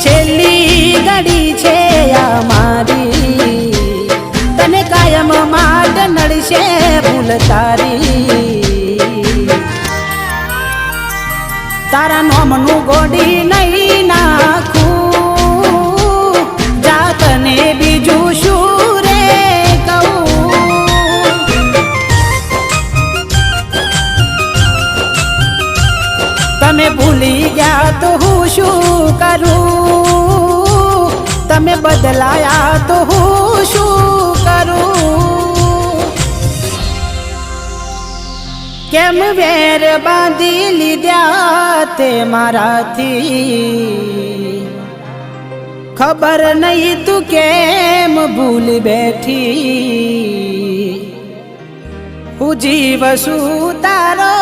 છેલ્લી ઘડી છે આ મારી, તને કાયમ માટે નડશે ભૂલ તારી. તારા નોમનું ગોડી નહીં નાખું, જાતને બીજું શું રે કહું. તમે ભૂલી ગયા તો હું શું કરું, તમે બદલાયા તો હું શું કરું. કેમ વેર બાંધી લીધા તે મારાથી, ખબર નહીં તું કેમ ભૂલ બેઠી. હું જીવ છું તારો